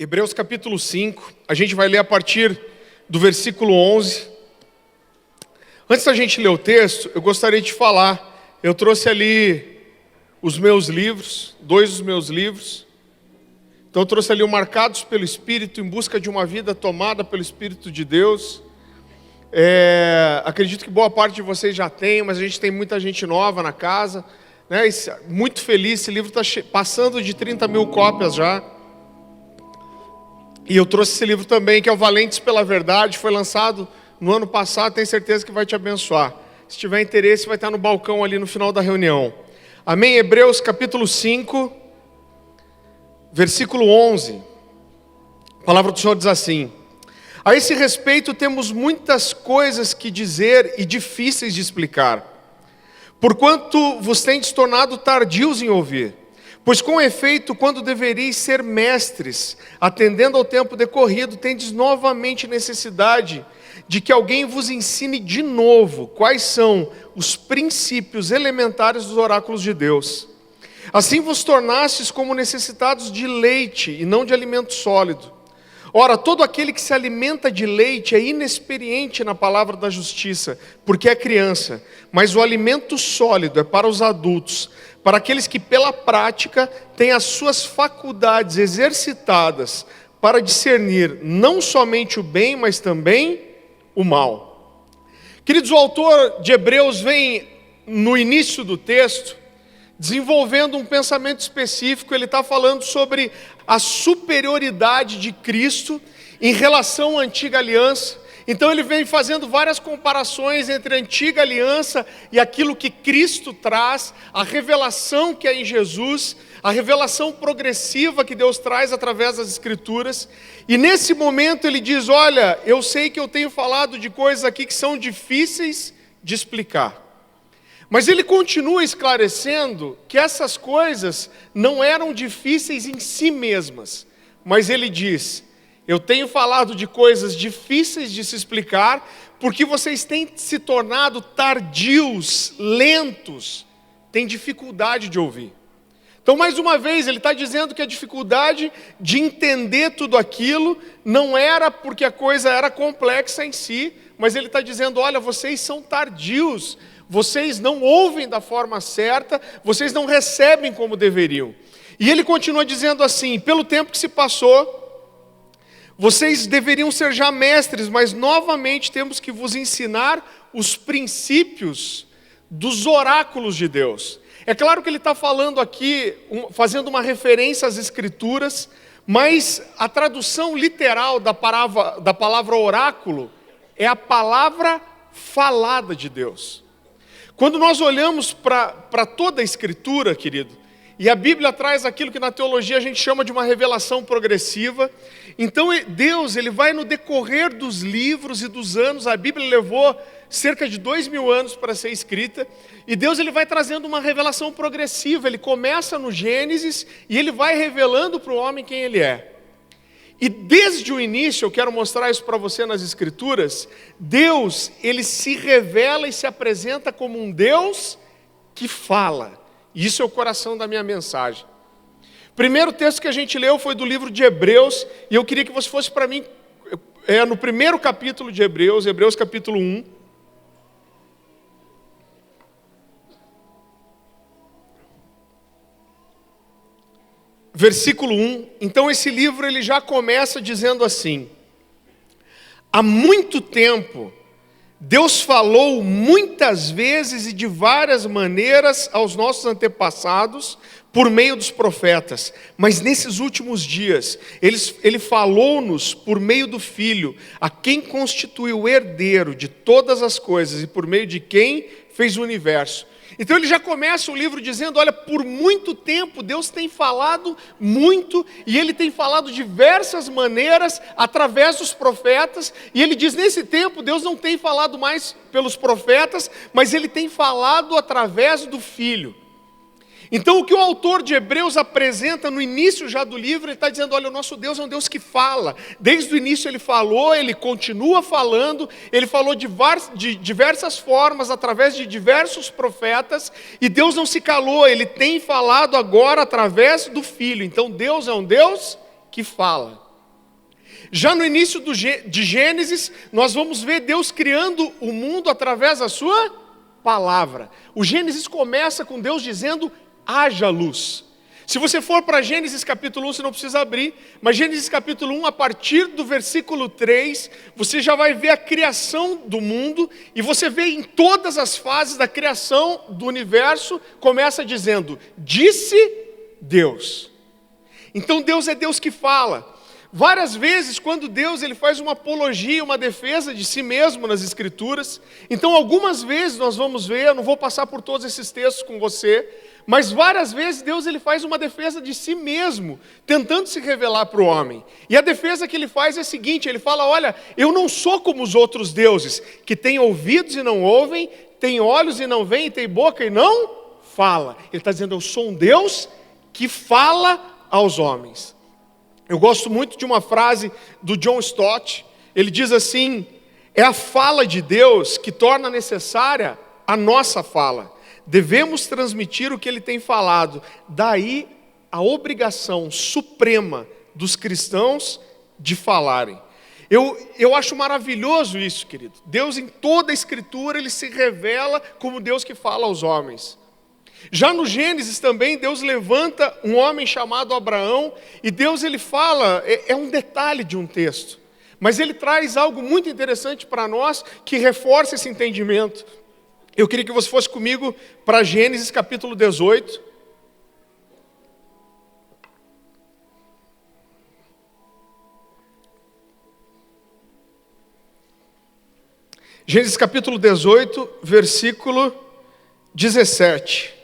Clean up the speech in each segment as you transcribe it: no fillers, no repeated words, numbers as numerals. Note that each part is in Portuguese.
Hebreus capítulo 5, a gente vai ler a partir do versículo 11. Antes da gente ler o texto, eu gostaria de falar, eu trouxe ali os meus livros, dois dos meus livros. Então eu trouxe ali o Marcados pelo Espírito, em busca de uma vida tomada pelo Espírito de Deus. Acredito que boa parte de vocês já tem, mas a gente tem muita gente nova na casa, né? Muito feliz, esse livro está passando de 30 mil cópias já. E eu trouxe esse livro também, que é o Valentes pela Verdade, foi lançado no ano passado, tenho certeza que vai te abençoar. Se tiver interesse, vai estar no balcão ali no final da reunião. Amém? Hebreus capítulo 5, versículo 11. A palavra do Senhor diz assim: a esse respeito temos muitas coisas que dizer e difíceis de explicar, porquanto vos tendes tornado tardios em ouvir. Pois com efeito, quando deveríeis ser mestres, atendendo ao tempo decorrido, tendes novamente necessidade de que alguém vos ensine de novo quais são os princípios elementares dos oráculos de Deus. Assim vos tornastes como necessitados de leite e não de alimento sólido. Ora, todo aquele que se alimenta de leite é inexperiente na palavra da justiça, porque é criança, mas o alimento sólido é para os adultos, para aqueles que pela prática têm as suas faculdades exercitadas para discernir não somente o bem, mas também o mal. Queridos, o autor de Hebreus vem no início do texto desenvolvendo um pensamento específico. Ele está falando sobre a superioridade de Cristo em relação à antiga aliança. Então ele vem fazendo várias comparações entre a antiga aliança e aquilo que Cristo traz, a revelação que é em Jesus, a revelação progressiva que Deus traz através das Escrituras. E nesse momento ele diz: olha, eu sei que eu tenho falado de coisas aqui que são difíceis de explicar. Mas ele continua esclarecendo que essas coisas não eram difíceis em si mesmas. Mas ele diz: eu tenho falado de coisas difíceis de se explicar, porque vocês têm se tornado tardios, lentos, têm dificuldade de ouvir. Então, mais uma vez, ele está dizendo que a dificuldade de entender tudo aquilo não era porque a coisa era complexa em si, mas ele está dizendo: olha, vocês são tardios, vocês não ouvem da forma certa, vocês não recebem como deveriam. E ele continua dizendo assim: pelo tempo que se passou, vocês deveriam ser já mestres, mas novamente temos que vos ensinar os princípios dos oráculos de Deus. É claro que ele está falando aqui, fazendo uma referência às Escrituras, mas a tradução literal da palavra oráculo é a palavra falada de Deus. Quando nós olhamos para toda a Escritura, querido, e a Bíblia traz aquilo que na teologia a gente chama de uma revelação progressiva. Então Deus, ele vai no decorrer dos livros e dos anos, a Bíblia levou cerca de 2000 anos para ser escrita, e Deus, ele vai trazendo uma revelação progressiva. Ele começa no Gênesis e ele vai revelando para o homem quem ele é. E desde o início, eu quero mostrar isso para você nas Escrituras, Deus, ele se revela e se apresenta como um Deus que fala. Isso é o coração da minha mensagem. O primeiro texto que a gente leu foi do livro de Hebreus, e eu queria que você fosse para mim, no primeiro capítulo de Hebreus, Hebreus capítulo 1. Versículo 1, então esse livro ele já começa dizendo assim: há muito tempo, Deus falou muitas vezes e de várias maneiras aos nossos antepassados por meio dos profetas, mas nesses últimos dias, Ele falou-nos por meio do Filho, a quem constituiu o herdeiro de todas as coisas e por meio de quem fez o universo. Então ele já começa o livro dizendo: olha, por muito tempo Deus tem falado muito, e Ele tem falado de diversas maneiras através dos profetas, e ele diz: nesse tempo Deus não tem falado mais pelos profetas, mas Ele tem falado através do Filho. Então o que o autor de Hebreus apresenta no início já do livro, ele está dizendo: olha, o nosso Deus é um Deus que fala. Desde o início Ele falou, Ele continua falando, Ele falou de diversas formas, através de diversos profetas, e Deus não se calou, Ele tem falado agora através do Filho. Então Deus é um Deus que fala. Já no início de Gênesis, nós vamos ver Deus criando o mundo através da sua palavra. O Gênesis começa com Deus dizendo, haja luz. Se você for para Gênesis capítulo 1, você não precisa abrir, mas Gênesis capítulo 1, a partir do versículo 3, você já vai ver a criação do mundo, e você vê em todas as fases da criação do universo, começa dizendo, disse Deus. Então Deus é Deus que fala. Várias vezes, quando Deus ele faz uma apologia, uma defesa de si mesmo nas Escrituras, então algumas vezes nós vamos ver, eu não vou passar por todos esses textos com você, mas várias vezes Deus ele faz uma defesa de si mesmo, tentando se revelar para o homem. E a defesa que ele faz é a seguinte, ele fala, olha, eu não sou como os outros deuses, que têm ouvidos e não ouvem, têm olhos e não veem, têm boca e não fala. Ele está dizendo, eu sou um Deus que fala aos homens. Eu gosto muito de uma frase do John Stott, ele diz assim, é a fala de Deus que torna necessária a nossa fala. Devemos transmitir o que ele tem falado, daí a obrigação suprema dos cristãos de falarem. Eu acho maravilhoso isso, querido. Deus em toda a Escritura, ele se revela como Deus que fala aos homens. Já no Gênesis também, Deus levanta um homem chamado Abraão, e Deus ele fala, é um detalhe de um texto, mas ele traz algo muito interessante para nós, que reforça esse entendimento. Eu queria que você fosse comigo para Gênesis capítulo 18. Gênesis capítulo 18, versículo 17.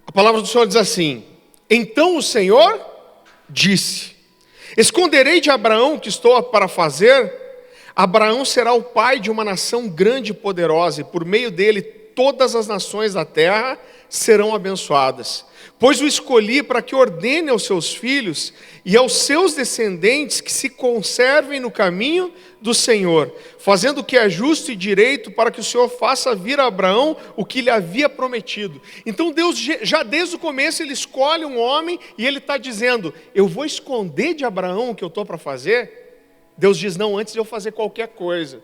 A palavra do Senhor diz assim, então o Senhor disse, esconderei de Abraão o que estou para fazer? Abraão será o pai de uma nação grande e poderosa, e por meio dele todas as nações da terra serão abençoadas. Pois o escolhi para que ordene aos seus filhos e aos seus descendentes que se conservem no caminho do Senhor, fazendo o que é justo e direito, para que o Senhor faça vir a Abraão o que lhe havia prometido. Então Deus, já desde o começo, ele escolhe um homem e ele está dizendo, eu vou esconder de Abraão o que eu estou para fazer? Deus diz, não, antes de eu fazer qualquer coisa,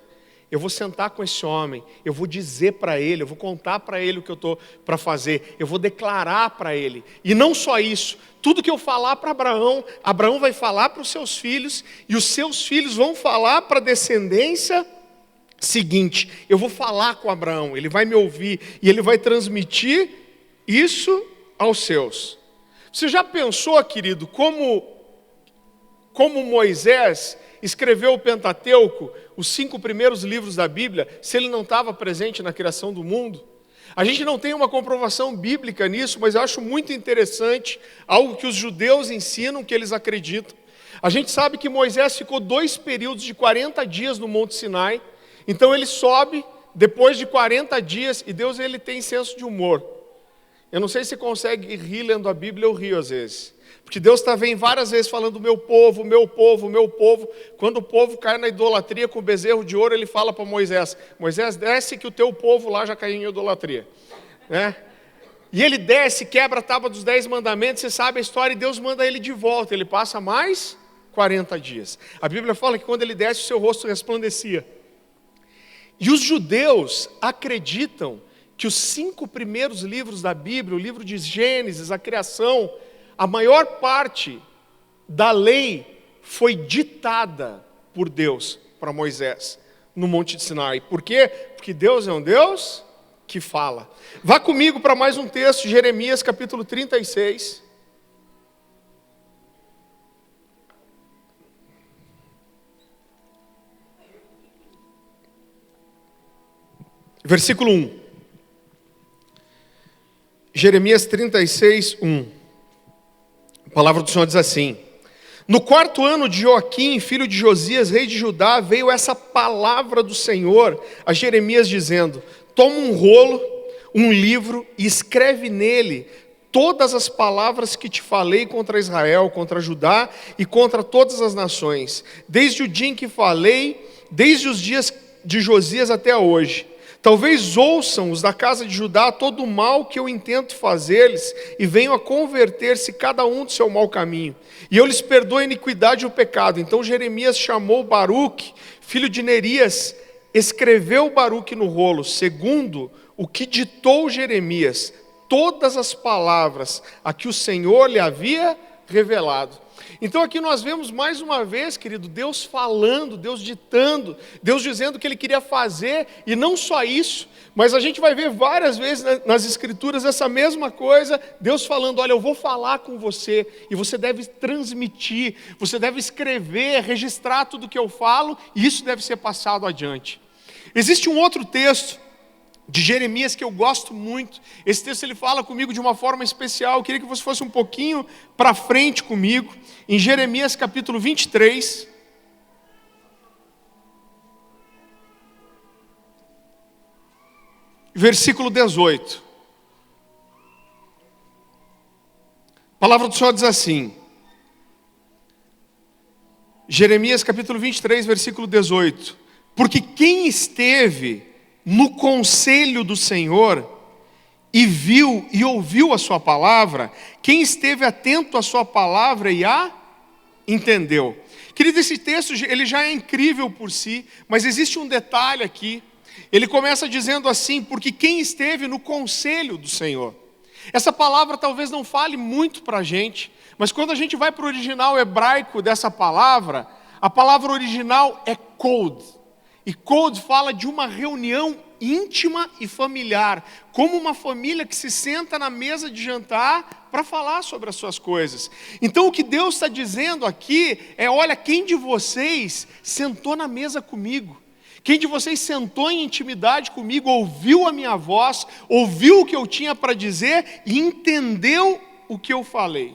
eu vou sentar com esse homem, eu vou dizer para ele, eu vou contar para ele o que eu estou para fazer, eu vou declarar para ele. E não só isso, tudo que eu falar para Abraão, Abraão vai falar para os seus filhos, e os seus filhos vão falar para a descendência seguinte. Eu vou falar com Abraão, ele vai me ouvir, e ele vai transmitir isso aos seus. Você já pensou, querido, como Moisés escreveu o Pentateuco, os 5 primeiros livros da Bíblia, se ele não estava presente na criação do mundo? A gente não tem uma comprovação bíblica nisso, mas eu acho muito interessante, algo que os judeus ensinam, que eles acreditam. A gente sabe que Moisés ficou 2 períodos de 40 dias no Monte Sinai, então ele sobe depois de 40 dias, e Deus ele tem senso de humor. Eu não sei se consegue rir lendo a Bíblia, eu rio às vezes. Porque Deus vem várias vezes falando, meu povo, meu povo, meu povo. Quando o povo cai na idolatria com o bezerro de ouro, ele fala para Moisés, Moisés, desce que o teu povo lá já caiu em idolatria. Né? E ele desce, quebra a tábua dos 10 mandamentos, você sabe a história, e Deus manda ele de volta. Ele passa mais 40 dias. A Bíblia fala que quando ele desce, o seu rosto resplandecia. E os judeus acreditam que os 5 primeiros livros da Bíblia, o livro de Gênesis, a criação, a maior parte da lei foi ditada por Deus para Moisés no Monte de Sinai. Por quê? Porque Deus é um Deus que fala. Vá comigo para mais um texto, Jeremias capítulo 36. Versículo 1. Jeremias 36, 1. A palavra do Senhor diz assim, no 4º ano de Joaquim, filho de Josias, rei de Judá, veio essa palavra do Senhor a Jeremias dizendo, toma um rolo, um livro e escreve nele todas as palavras que te falei contra Israel, contra Judá e contra todas as nações, desde o dia em que falei, desde os dias de Josias até hoje. Talvez ouçam os da casa de Judá todo o mal que eu intento fazer-lhes e venham a converter-se cada um do seu mau caminho. E eu lhes perdoo a iniquidade e o pecado. Então Jeremias chamou Baruque, filho de Nerias, escreveu Baruque no rolo, segundo o que ditou Jeremias, todas as palavras a que o Senhor lhe havia revelado. Então aqui nós vemos mais uma vez, querido, Deus falando, Deus ditando, Deus dizendo o que Ele queria fazer, e não só isso, mas a gente vai ver várias vezes nas Escrituras essa mesma coisa, Deus falando, olha, eu vou falar com você, e você deve transmitir, você deve escrever, registrar tudo o que eu falo, e isso deve ser passado adiante. Existe um outro texto de Jeremias que eu gosto muito. Esse texto ele fala comigo de uma forma especial. Eu queria que você fosse um pouquinho para frente comigo. Em Jeremias capítulo 23. Versículo 18. A palavra do Senhor diz assim. Jeremias capítulo 23, versículo 18. Porque quem esteve no conselho do Senhor, e viu e ouviu a sua palavra, quem esteve atento à sua palavra e a entendeu. Querido, esse texto ele já é incrível por si, mas existe um detalhe aqui. Ele começa dizendo assim, porque quem esteve no conselho do Senhor. Essa palavra talvez não fale muito para a gente, mas quando a gente vai para o original hebraico dessa palavra, a palavra original é kod. E kod fala de uma reunião íntima e familiar, como uma família que se senta na mesa de jantar para falar sobre as suas coisas. Então o que Deus está dizendo aqui é, olha, quem de vocês sentou na mesa comigo? Quem de vocês sentou em intimidade comigo, ouviu a minha voz, ouviu o que eu tinha para dizer e entendeu o que eu falei?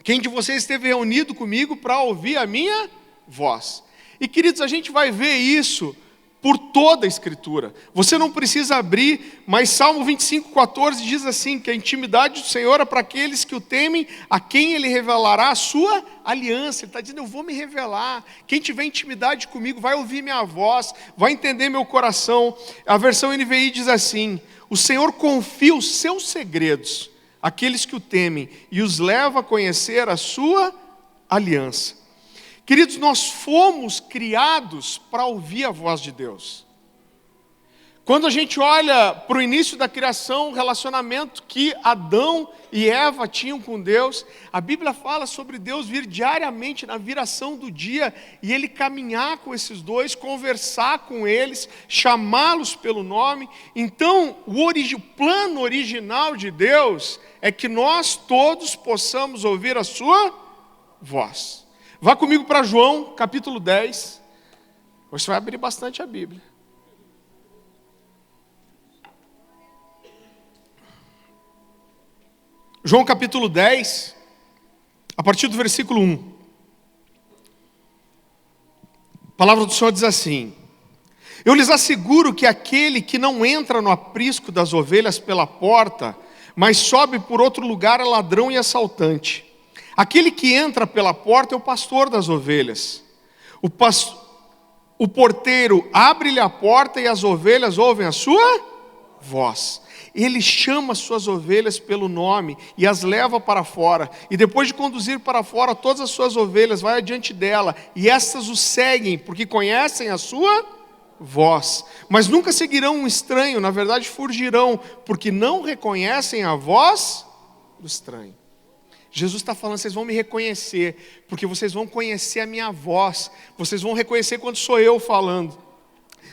Quem de vocês esteve reunido comigo para ouvir a minha voz? E queridos, a gente vai ver isso por toda a Escritura. Você não precisa abrir, mas Salmo 25:14 diz assim, que a intimidade do Senhor é para aqueles que o temem, a quem Ele revelará a sua aliança. Ele está dizendo, eu vou me revelar. Quem tiver intimidade comigo vai ouvir minha voz, vai entender meu coração. A versão NVI diz assim, o Senhor confia os seus segredos àqueles que o temem e os leva a conhecer a sua aliança. Queridos, nós fomos criados para ouvir a voz de Deus. Quando a gente olha para o início da criação, o relacionamento que Adão e Eva tinham com Deus, a Bíblia fala sobre Deus vir diariamente na viração do dia e Ele caminhar com esses dois, conversar com eles, chamá-los pelo nome. Então, o plano original de Deus é que nós todos possamos ouvir a sua voz. Vá comigo para João, capítulo 10. Hoje você vai abrir bastante a Bíblia. João, capítulo 10, a partir do versículo 1. A palavra do Senhor diz assim: eu lhes asseguro que aquele que não entra no aprisco das ovelhas pela porta, mas sobe por outro lugar é ladrão e assaltante. Aquele que entra pela porta é o pastor das ovelhas. O porteiro abre-lhe a porta e as ovelhas ouvem a sua voz. Ele chama as suas ovelhas pelo nome e as leva para fora. E depois de conduzir para fora todas as suas ovelhas, vai adiante dela. E estas o seguem, porque conhecem a sua voz. Mas nunca seguirão um estranho, na verdade fugirão, porque não reconhecem a voz do estranho. Jesus está falando, vocês vão me reconhecer, porque vocês vão conhecer a minha voz, vocês vão reconhecer quando sou eu falando.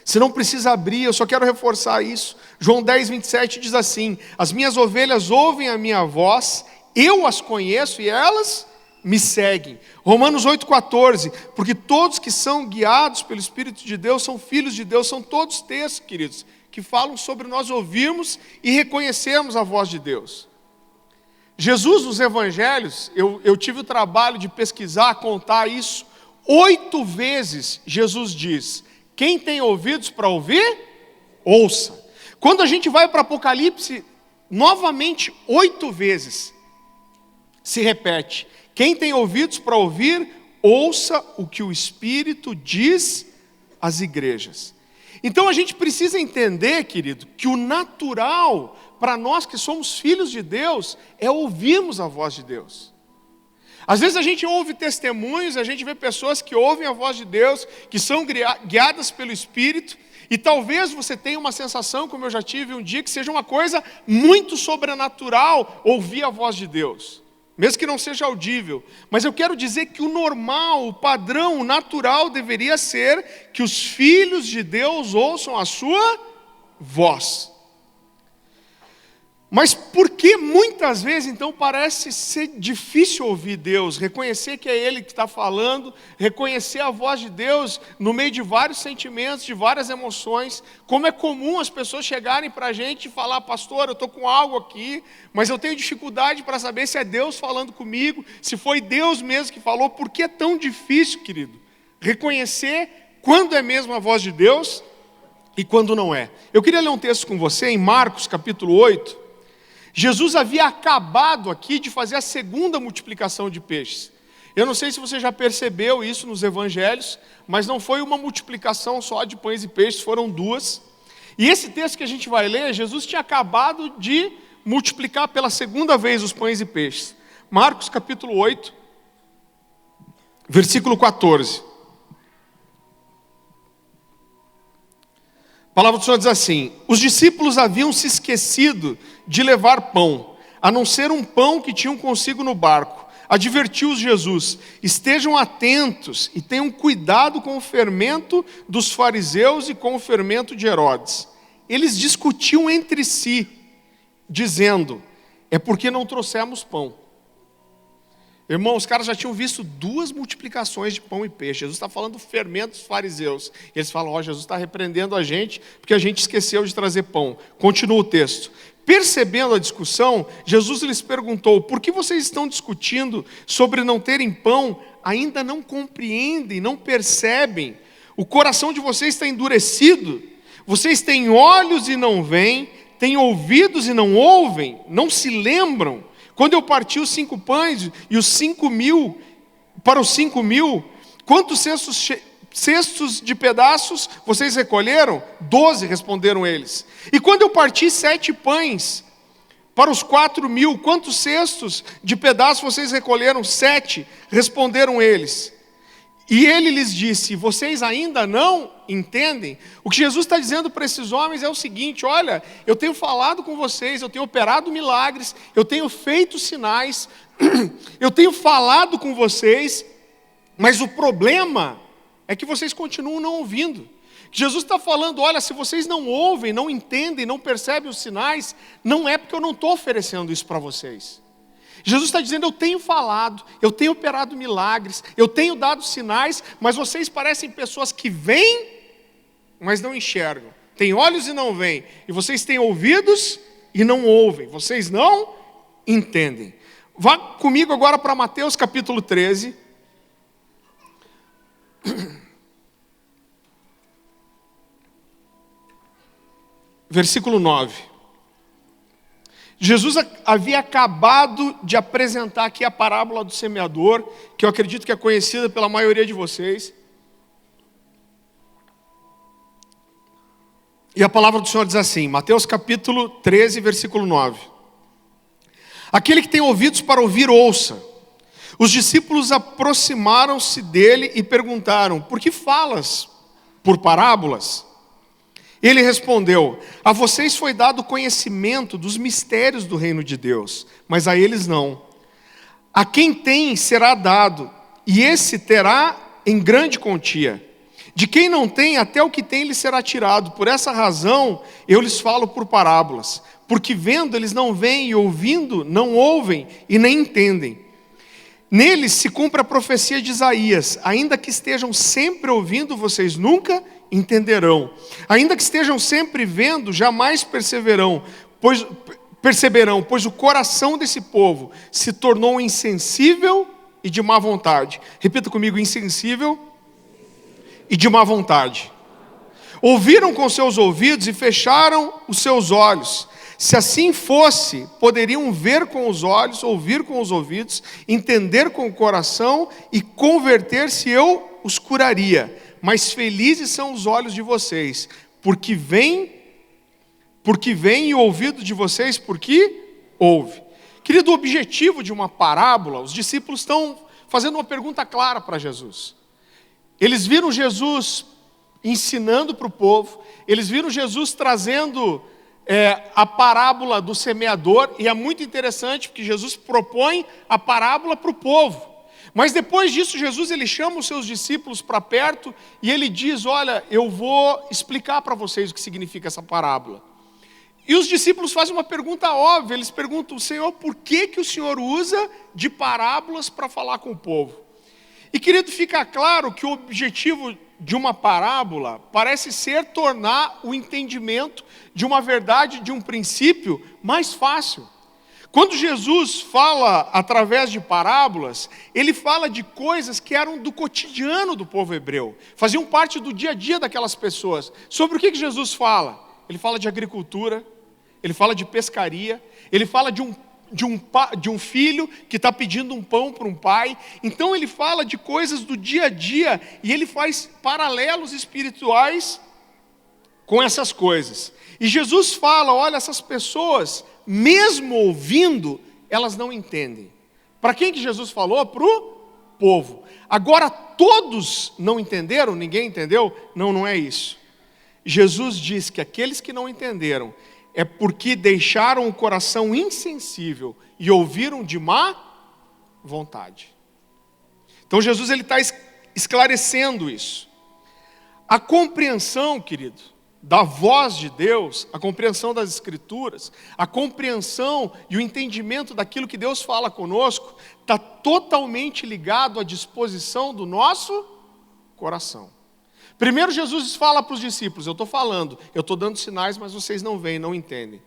Você não precisa abrir, eu só quero reforçar isso. João 10, 27 diz assim, as minhas ovelhas ouvem a minha voz, eu as conheço e elas me seguem. Romanos 8, 14, porque todos que são guiados pelo Espírito de Deus são filhos de Deus, são todos textos, queridos, que falam sobre nós ouvirmos e reconhecermos a voz de Deus. Jesus nos evangelhos, eu tive o trabalho de pesquisar, contar isso, 8 vezes Jesus diz, quem tem ouvidos para ouvir, ouça. Quando a gente vai para Apocalipse, novamente 8 vezes se repete, quem tem ouvidos para ouvir, ouça o que o Espírito diz às igrejas. Então a gente precisa entender, querido, que o natural para nós que somos filhos de Deus é ouvirmos a voz de Deus. Às vezes a gente ouve testemunhos, a gente vê pessoas que ouvem a voz de Deus, que são guiadas pelo Espírito, e talvez você tenha uma sensação, como eu já tive um dia, que seja uma coisa muito sobrenatural ouvir a voz de Deus, mesmo que não seja audível. Mas eu quero dizer que o normal, o padrão, o natural deveria ser que os filhos de Deus ouçam a sua voz. Mas por que muitas vezes, então, parece ser difícil ouvir Deus, reconhecer que é Ele que está falando, reconhecer a voz de Deus no meio de vários sentimentos, de várias emoções, como é comum as pessoas chegarem para a gente e falar: pastor, eu estou com algo aqui, mas eu tenho dificuldade para saber se é Deus falando comigo, se foi Deus mesmo que falou. Por que é tão difícil, querido, reconhecer quando é mesmo a voz de Deus e quando não é? Eu queria ler um texto com você em Marcos capítulo 8, Jesus havia acabado aqui de fazer a segunda multiplicação de peixes. Eu não sei se você já percebeu isso nos evangelhos, mas não foi uma multiplicação só de pães e peixes, foram duas. E esse texto que a gente vai ler, Jesus tinha acabado de multiplicar pela segunda vez os pães e peixes. Marcos capítulo 8, versículo 14. A palavra do Senhor diz assim: os discípulos haviam se esquecido de levar pão, a não ser um pão que tinham consigo no barco. Advertiu-os Jesus: estejam atentos e tenham cuidado com o fermento dos fariseus e com o fermento de Herodes. Eles discutiam entre si, dizendo: é porque não trouxemos pão. Irmão, os caras já tinham visto duas multiplicações de pão e peixe. Jesus está falando do fermento dos fariseus. E eles falam: Jesus está repreendendo a gente porque a gente esqueceu de trazer pão. Continua o texto. Percebendo a discussão, Jesus lhes perguntou: por que vocês estão discutindo sobre não terem pão? Ainda não compreendem, não percebem? O coração de vocês está endurecido? Vocês têm olhos e não veem, têm ouvidos e não ouvem, não se lembram? Quando eu parti os 5 pães e os 5.000, para os 5.000, quantos cestos de pedaços vocês recolheram? 12, responderam eles. E quando eu parti 7 pães para os 4.000, quantos cestos de pedaços vocês recolheram? 7, responderam eles. E ele lhes disse: vocês ainda não entendem? O que Jesus está dizendo para esses homens é o seguinte: olha, eu tenho falado com vocês, eu tenho operado milagres, eu tenho feito sinais, eu tenho falado com vocês, mas o problema é que vocês continuam não ouvindo. Jesus está falando: olha, se vocês não ouvem, não entendem, não percebem os sinais, não é porque eu não estou oferecendo isso para vocês. Jesus está dizendo: eu tenho falado, eu tenho operado milagres, eu tenho dado sinais, mas vocês parecem pessoas que veem, mas não enxergam. Têm olhos e não veem. E vocês têm ouvidos e não ouvem. Vocês não entendem. Vá comigo agora para Mateus capítulo 13. Versículo 9. Jesus havia acabado de apresentar aqui a parábola do semeador, que eu acredito que é conhecida pela maioria de vocês. E a palavra do Senhor diz assim, Mateus capítulo 13, versículo 9. Aquele que tem ouvidos para ouvir, ouça. Os discípulos aproximaram-se dele e perguntaram: por que falas por parábolas? Ele respondeu: a vocês foi dado conhecimento dos mistérios do reino de Deus, mas a eles não. A quem tem será dado, e esse terá em grande quantia. De quem não tem, até o que tem lhe será tirado. Por essa razão eu lhes falo por parábolas, porque vendo eles não veem, e ouvindo não ouvem e nem entendem. Neles se cumpre a profecia de Isaías: ainda que estejam sempre ouvindo, vocês nunca entenderão. Ainda que estejam sempre vendo, jamais perceberão, pois o coração desse povo se tornou insensível e de má vontade. Repita comigo: insensível e de má vontade. Ouviram com seus ouvidos e fecharam os seus olhos. Se assim fosse, poderiam ver com os olhos, ouvir com os ouvidos, entender com o coração e converter-se, eu os curaria. Mas felizes são os olhos de vocês, porque vem e o ouvido de vocês porque ouve. Querido, o objetivo de uma parábola, os discípulos estão fazendo uma pergunta clara para Jesus. Eles viram Jesus ensinando para o povo, eles viram Jesus trazendo a parábola do semeador, e é muito interessante porque Jesus propõe a parábola para o povo. Mas depois disso, Jesus ele chama os seus discípulos para perto e ele diz: olha, eu vou explicar para vocês o que significa essa parábola. E os discípulos fazem uma pergunta óbvia, eles perguntam: Senhor, por que o Senhor usa de parábolas para falar com o povo? E querido, fica claro que o objetivo de uma parábola parece ser tornar o entendimento de uma verdade, de um princípio, mais fácil. Quando Jesus fala através de parábolas, ele fala de coisas que eram do cotidiano do povo hebreu, faziam parte do dia a dia daquelas pessoas. Sobre o que Jesus fala? Ele fala de agricultura, ele fala de pescaria, ele fala de um filho que está pedindo um pão para um pai. Então ele fala de coisas do dia a dia e ele faz paralelos espirituais com essas coisas. E Jesus fala: olha, essas pessoas, mesmo ouvindo, elas não entendem. Para quem que Jesus falou? Para o povo. Agora todos não entenderam? Ninguém entendeu? Não, não é isso. Jesus diz que aqueles que não entenderam é porque deixaram o coração insensível e ouviram de má vontade. Então Jesus ele está esclarecendo isso. A compreensão, querido, da voz de Deus, a compreensão das Escrituras, a compreensão e o entendimento daquilo que Deus fala conosco, está totalmente ligado à disposição do nosso coração. Primeiro Jesus fala para os discípulos: eu estou dando sinais, mas vocês não veem, não entendem.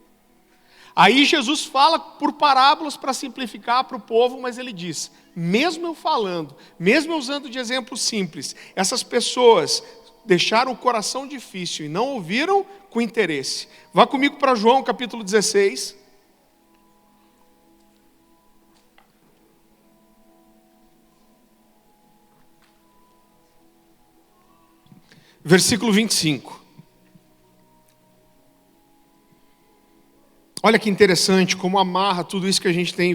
Aí Jesus fala por parábolas para simplificar para o povo, mas ele diz: mesmo eu falando, mesmo eu usando de exemplos simples, essas pessoas deixaram o coração difícil e não ouviram com interesse. Vá comigo para João capítulo 16. Versículo 25. Olha que interessante como amarra tudo isso que a gente tem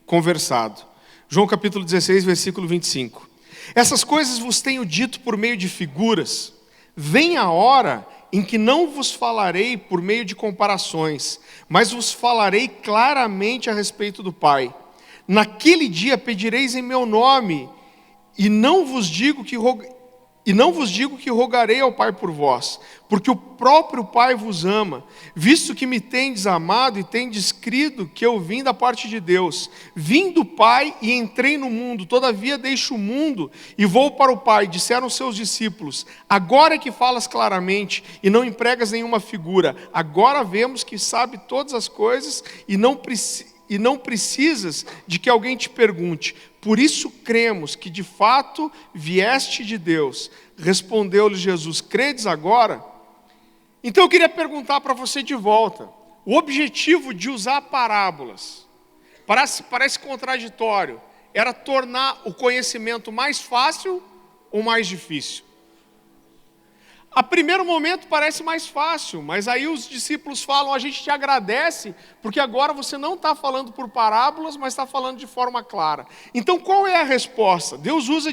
conversado. João capítulo 16, versículo 25. Essas coisas vos tenho dito por meio de figuras. Vem a hora em que não vos falarei por meio de comparações, mas vos falarei claramente a respeito do Pai. Naquele dia pedireis em meu nome, e não vos digo que rogarei ao Pai por vós, porque o próprio Pai vos ama, visto que me tendes amado e tendes crido que eu vim da parte de Deus. Vim do Pai e entrei no mundo, todavia deixo o mundo e vou para o Pai. Disseram seus discípulos: agora é que falas claramente e não empregas nenhuma figura. Agora vemos que sabe todas as coisas e não precisas de que alguém te pergunte. Por isso cremos que de fato vieste de Deus. Respondeu-lhe Jesus: credes agora? Então eu queria perguntar para você de volta. O objetivo de usar parábolas, parece contraditório, era tornar o conhecimento mais fácil ou mais difícil? A primeiro momento parece mais fácil, mas aí os discípulos falam: a gente te agradece, porque agora você não está falando por parábolas, mas está falando de forma clara. Então qual é a resposta? Jesus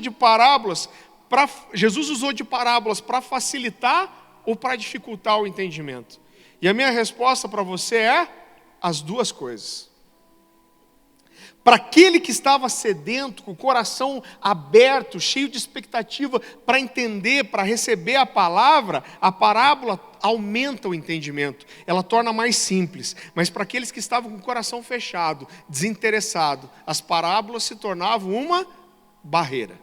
usou de parábolas para facilitar ou para dificultar o entendimento? E a minha resposta para você é: as duas coisas. Para aquele que estava sedento, com o coração aberto, cheio de expectativa para entender, para receber a parábola aumenta o entendimento, ela torna mais simples. Mas para aqueles que estavam com o coração fechado, desinteressado, as parábolas se tornavam uma barreira.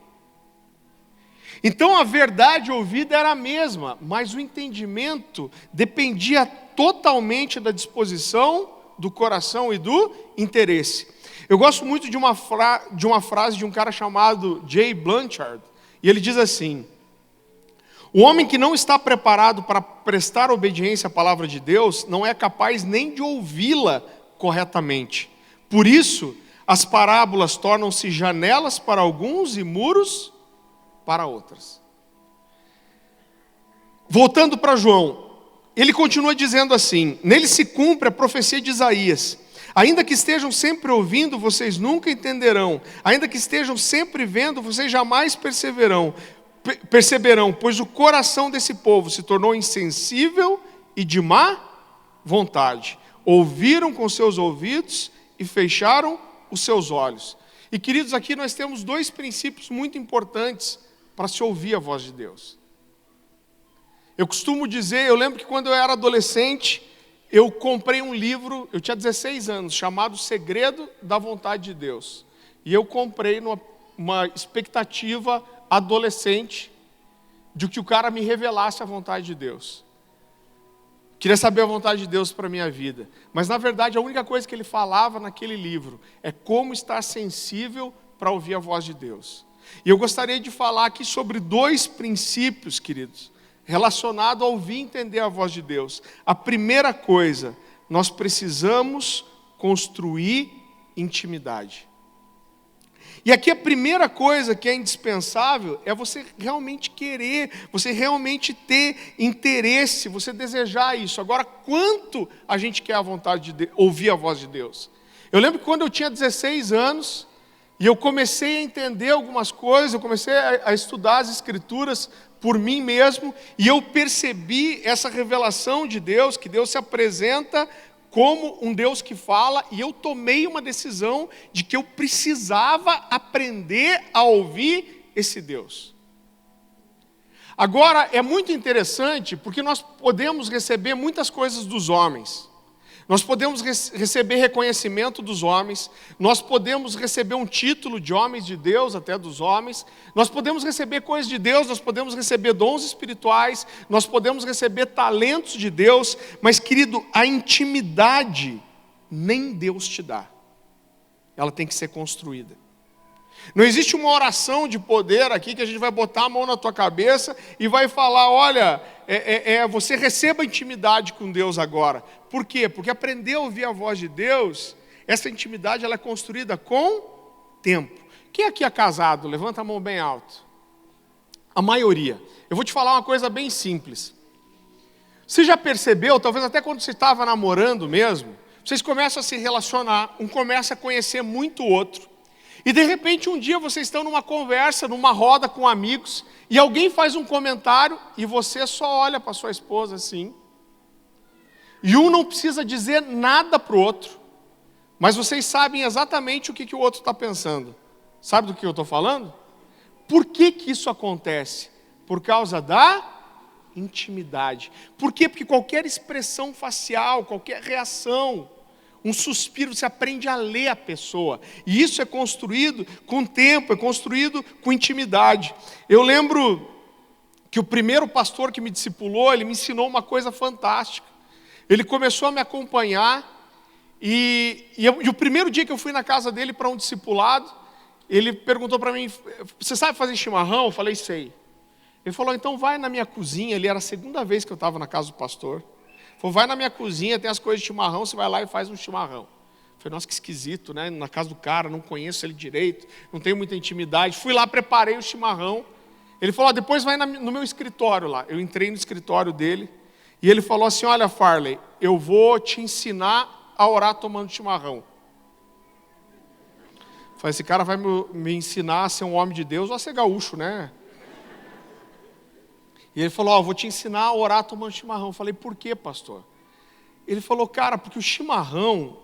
Então a verdade ouvida era a mesma, mas o entendimento dependia totalmente da disposição do coração e do interesse. Eu gosto muito de uma frase de um cara chamado Jay Blanchard, e ele diz assim: o homem que não está preparado para prestar obediência à palavra de Deus não é capaz nem de ouvi-la corretamente. Por isso, as parábolas tornam-se janelas para alguns e muros para outras. Voltando para João, ele continua dizendo assim: nele se cumpre a profecia de Isaías. Ainda que estejam sempre ouvindo, vocês nunca entenderão. Ainda que estejam sempre vendo, vocês jamais perceberão, pois o coração desse povo se tornou insensível e de má vontade. Ouviram com seus ouvidos e fecharam os seus olhos. E queridos, aqui nós temos dois princípios muito importantes para se ouvir a voz de Deus. Eu costumo dizer, eu lembro que quando eu era adolescente, eu comprei um livro, eu tinha 16 anos, chamado Segredo da Vontade de Deus. E eu comprei numa expectativa adolescente de que o cara me revelasse a vontade de Deus. Queria saber a vontade de Deus para a minha vida. Mas, na verdade, a única coisa que ele falava naquele livro é como estar sensível para ouvir a voz de Deus. E eu gostaria de falar aqui sobre dois princípios, queridos, relacionado a ouvir e entender a voz de Deus. A primeira coisa, nós precisamos construir intimidade. E aqui a primeira coisa que é indispensável é você realmente querer, você realmente ter interesse, você desejar isso. Agora, quanto a gente quer a vontade de ouvir a voz de Deus? Eu lembro que quando eu tinha 16 anos, e eu comecei a entender algumas coisas, eu comecei a estudar as Escrituras por mim mesmo, e eu percebi essa revelação de Deus, que Deus se apresenta como um Deus que fala, e eu tomei uma decisão de que eu precisava aprender a ouvir esse Deus. Agora, é muito interessante, porque nós podemos receber muitas coisas dos homens. Nós podemos receber reconhecimento dos homens, nós podemos receber um título de homens de Deus, até dos homens, nós podemos receber coisas de Deus, nós podemos receber dons espirituais, nós podemos receber talentos de Deus, mas, querido, a intimidade nem Deus te dá, ela tem que ser construída. Não existe uma oração de poder aqui que a gente vai botar a mão na tua cabeça e vai falar, olha, você receba intimidade com Deus agora. Por quê? Porque aprender a ouvir a voz de Deus, essa intimidade ela é construída com tempo. Quem aqui é casado? Levanta a mão bem alto. A maioria. Eu vou te falar uma coisa bem simples. Você já percebeu, talvez até quando você estava namorando mesmo, vocês começam a se relacionar, um começa a conhecer muito o outro. E de repente um dia vocês estão numa conversa, numa roda com amigos, e alguém faz um comentário e você só olha para sua esposa assim. E um não precisa dizer nada para o outro, mas vocês sabem exatamente o que o outro está pensando. Sabe do que eu estou falando? Por que isso acontece? Por causa da intimidade. Por quê? Porque qualquer expressão facial, qualquer reação, um suspiro, você aprende a ler a pessoa. E isso é construído com tempo, é construído com intimidade. Eu lembro que o primeiro pastor que me discipulou, ele me ensinou uma coisa fantástica. Ele começou a me acompanhar, e o primeiro dia que eu fui na casa dele para um discipulado, ele perguntou para mim, você sabe fazer chimarrão? Eu falei, sei. Ele falou, então vai na minha cozinha, ali era a segunda vez que eu estava na casa do pastor. Falou, vai na minha cozinha, tem as coisas de chimarrão, você vai lá e faz um chimarrão. Eu falei, nossa, que esquisito, né? Na casa do cara, não conheço ele direito, não tenho muita intimidade. Fui lá, preparei o chimarrão. Ele falou, depois vai no meu escritório lá. Eu entrei no escritório dele, e ele falou assim, olha, Farley, eu vou te ensinar a orar tomando chimarrão. Eu falei, esse cara vai me ensinar a ser um homem de Deus ou a ser gaúcho, né? E ele falou, eu vou te ensinar a orar tomando chimarrão. Eu falei, por quê, pastor? Ele falou, cara, porque o chimarrão,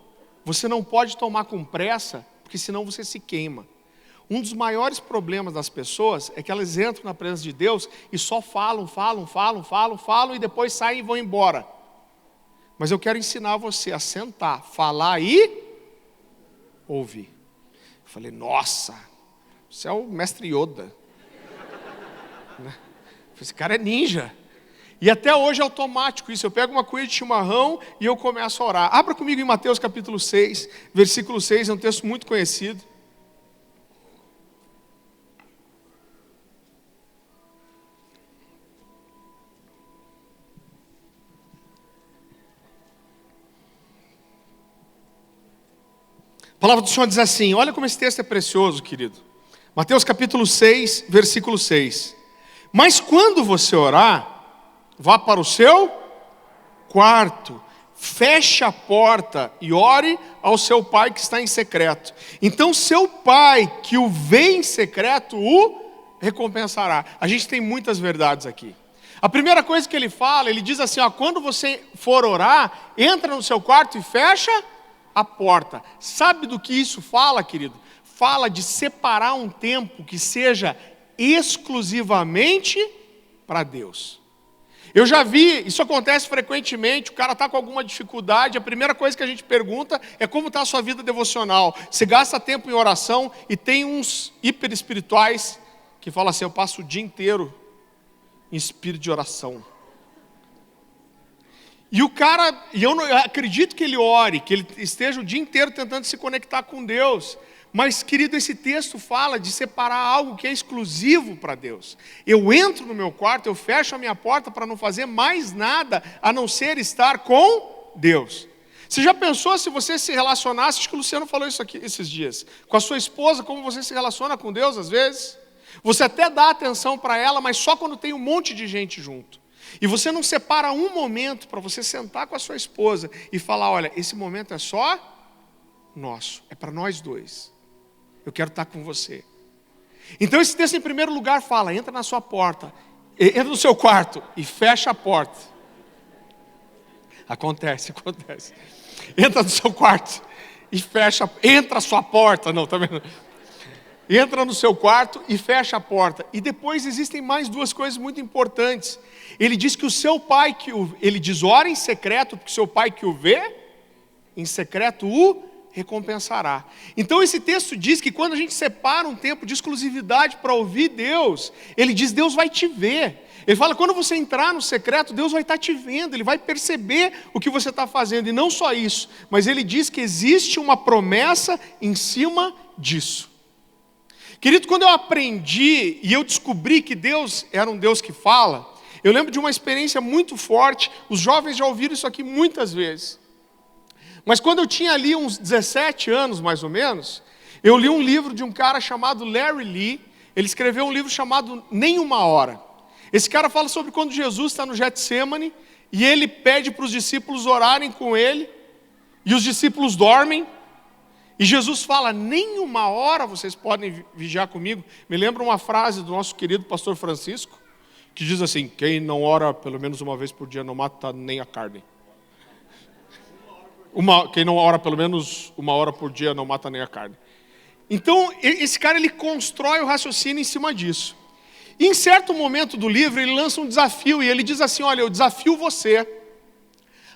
você não pode tomar com pressa, porque senão você se queima. Um dos maiores problemas das pessoas é que elas entram na presença de Deus e só falam, e depois saem e vão embora. Mas eu quero ensinar você a sentar, falar e ouvir. Eu falei, nossa, você é o mestre Yoda. Esse cara é ninja. E até hoje é automático isso. Eu pego uma cuia de chimarrão e eu começo a orar. Abra comigo em Mateus capítulo 6, versículo 6, é um texto muito conhecido. A palavra do Senhor diz assim, olha como esse texto é precioso, querido. Mateus capítulo 6, versículo 6. Mas quando você orar, vá para o seu quarto, feche a porta e ore ao seu pai que está em secreto. Então seu pai que o vê em secreto o recompensará. A gente tem muitas verdades aqui. A primeira coisa que ele fala, ele diz assim, ó, quando você for orar, entra no seu quarto e fecha a porta. Sabe do que isso fala, querido? Fala de separar um tempo que seja exclusivamente para Deus. Eu já vi, isso acontece frequentemente, o cara está com alguma dificuldade, a primeira coisa que a gente pergunta é como está a sua vida devocional. Você gasta tempo em oração e tem uns hiper espirituais que falam assim, eu passo o dia inteiro em espírito de oração. E o cara, eu acredito que ele ore, que ele esteja o dia inteiro tentando se conectar com Deus. Mas, querido, esse texto fala de separar algo que é exclusivo para Deus. Eu entro no meu quarto, eu fecho a minha porta para não fazer mais nada, a não ser estar com Deus. Você já pensou se você se relacionasse, acho que o Luciano falou isso aqui esses dias, com a sua esposa, como você se relaciona com Deus às vezes? Você até dá atenção para ela, mas só quando tem um monte de gente junto. E você não separa um momento para você sentar com a sua esposa e falar, olha, esse momento é só nosso, é para nós dois. Eu quero estar com você. Então esse texto em primeiro lugar fala, entra na sua porta, entra no seu quarto e fecha a porta. Acontece. Entra no seu quarto e fecha, entra a sua porta, não, tá vendo? Entra no seu quarto e fecha a porta. E depois existem mais duas coisas muito importantes. Ele diz que o seu pai, ele diz, ora em secreto, porque o seu pai que o vê, em secreto o recompensará. Então esse texto diz que quando a gente separa um tempo de exclusividade para ouvir Deus, ele diz, Deus vai te ver. Ele fala, quando você entrar no secreto, Deus vai estar te vendo, Ele vai perceber o que você está fazendo. E não só isso, mas Ele diz que existe uma promessa em cima disso. Querido, quando eu aprendi e eu descobri que Deus era um Deus que fala, eu lembro de uma experiência muito forte, os jovens já ouviram isso aqui muitas vezes. Mas quando eu tinha ali uns 17 anos, mais ou menos, eu li um livro de um cara chamado Larry Lee, ele escreveu um livro chamado Nem Uma Hora. Esse cara fala sobre quando Jesus está no Getsêmani, e ele pede para os discípulos orarem com ele, e os discípulos dormem, e Jesus fala, nem uma hora vocês podem vigiar comigo. Me lembra uma frase do nosso querido pastor Francisco, que diz assim, quem não ora pelo menos uma vez por dia não mata nem a carne. Quem não ora pelo menos uma hora por dia não mata nem a carne. Então, esse cara ele constrói o raciocínio em cima disso. E em certo momento do livro, ele lança um desafio, e ele diz assim, olha, eu desafio você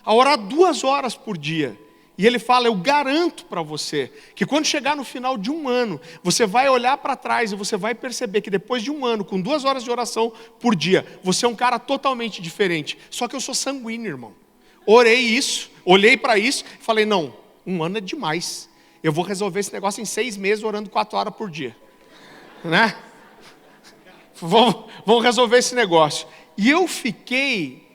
a orar 2 horas por dia. E ele fala, eu garanto para você, que quando chegar no final de um ano, você vai olhar para trás e você vai perceber que depois de um ano, com 2 horas de oração por dia, você é um cara totalmente diferente. Só que eu sou sanguíneo, irmão. Olhei para isso e falei, não, 1 ano é demais. Eu vou resolver esse negócio em 6 meses, orando 4 horas por dia. Né? Vamos resolver esse negócio. E eu fiquei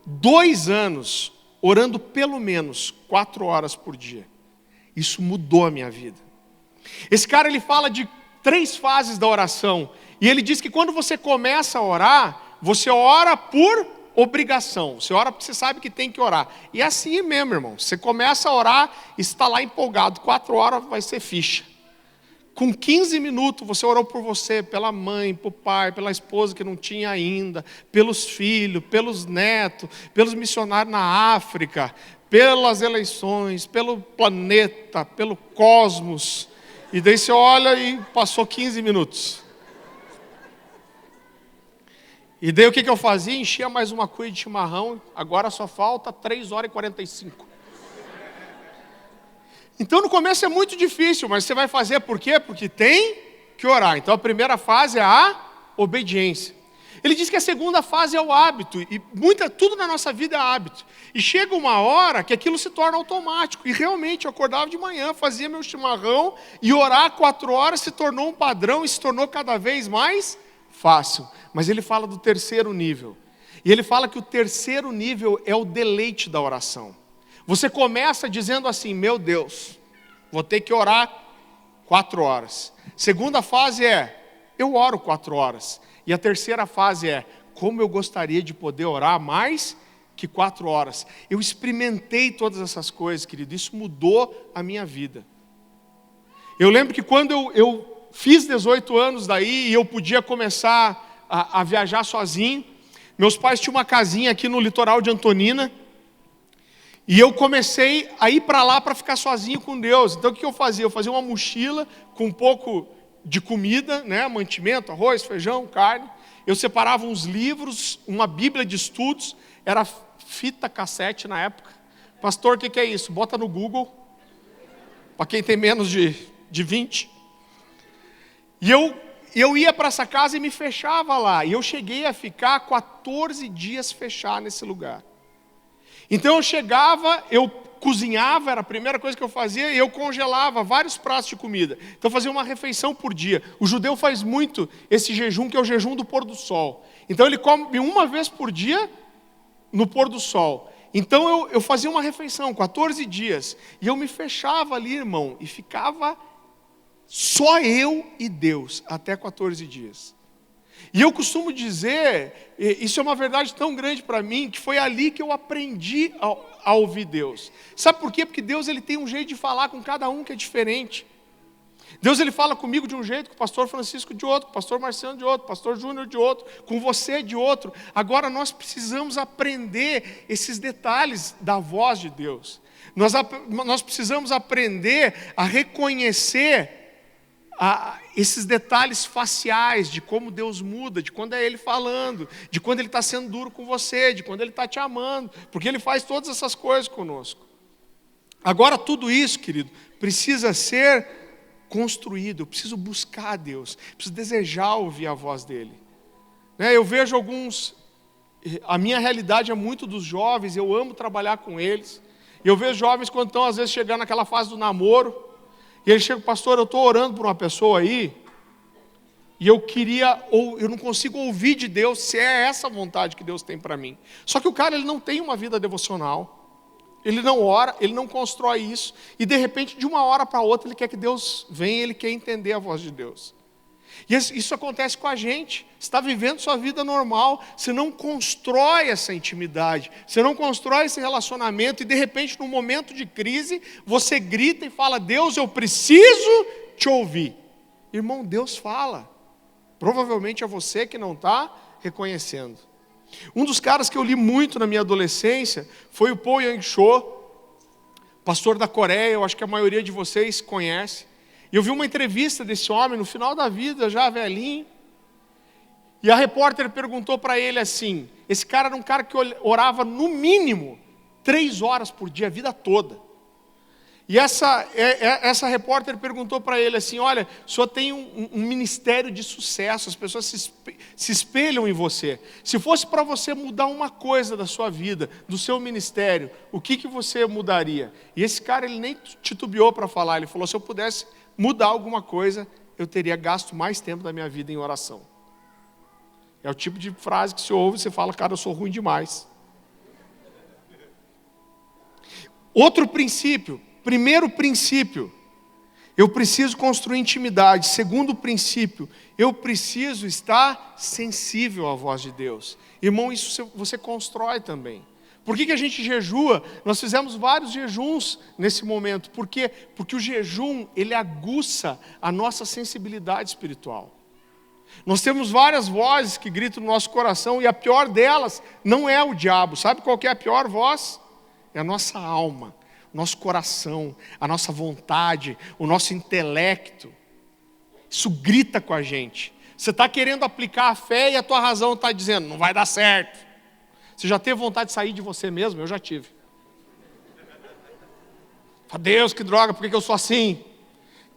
2 anos orando pelo menos 4 horas por dia. Isso mudou a minha vida. Esse cara ele fala de 3 fases da oração. E ele diz que quando você começa a orar, você ora por obrigação. Você ora porque você sabe que tem que orar. E é assim mesmo, irmão. Você começa a orar e está lá empolgado. 4 horas vai ser ficha. Com 15 minutos você orou por você, pela mãe, pelo pai, pela esposa que não tinha ainda, pelos filhos, pelos netos, pelos missionários na África, pelas eleições, pelo planeta, pelo cosmos. E daí você olha e passou 15 minutos. E daí o que eu fazia? Enchia mais uma cuia de chimarrão, agora só falta 3 horas e 45. Então no começo é muito difícil, mas você vai fazer por quê? Porque tem que orar. Então a primeira fase é a obediência. Ele diz que a segunda fase é o hábito, e tudo na nossa vida é hábito. E chega uma hora que aquilo se torna automático, e realmente eu acordava de manhã, fazia meu chimarrão, e orar 4 horas se tornou um padrão, e se tornou cada vez mais fácil. Mas ele fala do terceiro nível, e ele fala que o terceiro nível é o deleite da oração. Você começa dizendo assim, meu Deus, vou ter que orar 4 horas. Segunda fase é, eu oro 4 horas. E a terceira fase é, como eu gostaria de poder orar mais que 4 horas. Eu experimentei todas essas coisas, querido, isso mudou a minha vida. Eu lembro que quando eu fiz 18 anos daí, e eu podia começar a viajar sozinho, meus pais tinham uma casinha aqui no litoral de Antonina, e eu comecei a ir para lá para ficar sozinho com Deus. Então o que eu fazia? Eu fazia uma mochila com um pouco de comida, né? Mantimento, arroz, feijão, carne. Eu separava uns livros, uma bíblia de estudos, era fita cassete na época. Pastor, o que é isso? Bota no Google, para quem tem menos de 20. E eu ia para essa casa e me fechava lá. E eu cheguei a ficar 14 dias fechado nesse lugar. Então eu chegava, eu cozinhava, era a primeira coisa que eu fazia, e eu congelava vários pratos de comida. Então eu fazia uma refeição por dia. O judeu faz muito esse jejum, que é o jejum do pôr do sol. Então ele come uma vez por dia no pôr do sol. Então eu fazia uma refeição, 14 dias. E eu me fechava ali, irmão, e ficava só eu e Deus, até 14 dias. E eu costumo dizer, isso é uma verdade tão grande para mim, que foi ali que eu aprendi a ouvir Deus. Sabe por quê? Porque Deus ele tem um jeito de falar com cada um que é diferente. Deus ele fala comigo de um jeito, com o pastor Francisco de outro, com o pastor Marciano de outro, com o pastor Júnior de outro, com você de outro. Agora nós precisamos aprender esses detalhes da voz de Deus. Nós precisamos aprender a reconhecer esses detalhes faciais de como Deus muda, de quando é Ele falando, de quando Ele está sendo duro com você, de quando Ele está te amando, porque Ele faz todas essas coisas conosco. Agora tudo isso, querido, precisa ser construído. Eu preciso buscar a Deus, preciso desejar ouvir a voz dEle. Eu vejo a minha realidade é muito dos jovens, eu amo trabalhar com eles. Eu vejo jovens quando estão às vezes chegando naquela fase do namoro, e ele chega, pastor, eu estou orando por uma pessoa aí, e eu não consigo ouvir de Deus se é essa vontade que Deus tem para mim. Só que o cara ele não tem uma vida devocional, ele não ora, ele não constrói isso, e de repente de uma hora para outra ele quer que Deus venha, ele quer entender a voz de Deus. E isso acontece com a gente. Você está vivendo sua vida normal, você não constrói essa intimidade, você não constrói esse relacionamento, e de repente, num momento de crise, você grita e fala, Deus, eu preciso te ouvir. Irmão, Deus fala. Provavelmente é você que não está reconhecendo. Um dos caras que eu li muito na minha adolescência foi o Paul Yang-cho, pastor da Coreia, eu acho que a maioria de vocês conhece. E eu vi uma entrevista desse homem no final da vida, já velhinho. E a repórter perguntou para ele assim, esse cara era um cara que orava no mínimo 3 horas por dia, a vida toda. E essa repórter perguntou para ele assim, olha, o senhor tem um ministério de sucesso, as pessoas se espelham em você. Se fosse para você mudar uma coisa da sua vida, do seu ministério, o que você mudaria? E esse cara ele nem titubeou para falar, ele falou, se eu pudesse mudar alguma coisa, eu teria gasto mais tempo da minha vida em oração. É o tipo de frase que você ouve e você fala, cara, eu sou ruim demais. Outro princípio, primeiro princípio, eu preciso construir intimidade. Segundo princípio, eu preciso estar sensível à voz de Deus. Irmão, isso você constrói também. Por que a gente jejua? Nós fizemos vários jejuns nesse momento. Por quê? Porque o jejum, ele aguça a nossa sensibilidade espiritual. Nós temos várias vozes que gritam no nosso coração, e a pior delas não é o diabo. Sabe qual que é a pior voz? É a nossa alma, o nosso coração, a nossa vontade, o nosso intelecto. Isso grita com a gente. Você está querendo aplicar a fé e a tua razão está dizendo, não vai dar certo. Você já teve vontade de sair de você mesmo? Eu já tive. Fala, Deus, que droga, por que eu sou assim?